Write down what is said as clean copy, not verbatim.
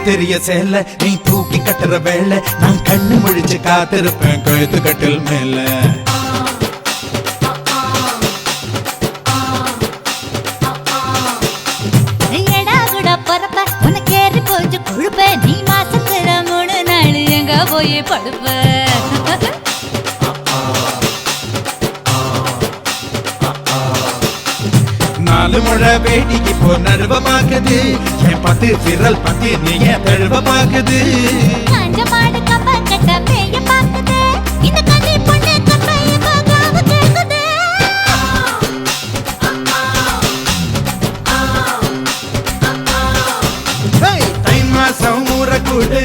தெரிய சேல நீ தூக்கி கட்டுற வேலை நான் கண்ணு முழிச்சு காத்திருப்பேன் கழுத்து கட்டில் மேல நீ மாசத்துல 3 நாள் எங்க போய் படுப்ப நாலு முழை வேடிக்கு போ நடுவமாக்குது என் பத்து விரல் பத்தி நீ என் தழுவமாக்குது காஞ்ச மாடு கம்ப கட்ட மேய பாக்குது இந்த கண்ணி பொண்ணு கம்பைய பாகாவ கேக்குது தை மாசம் ஊற கூடு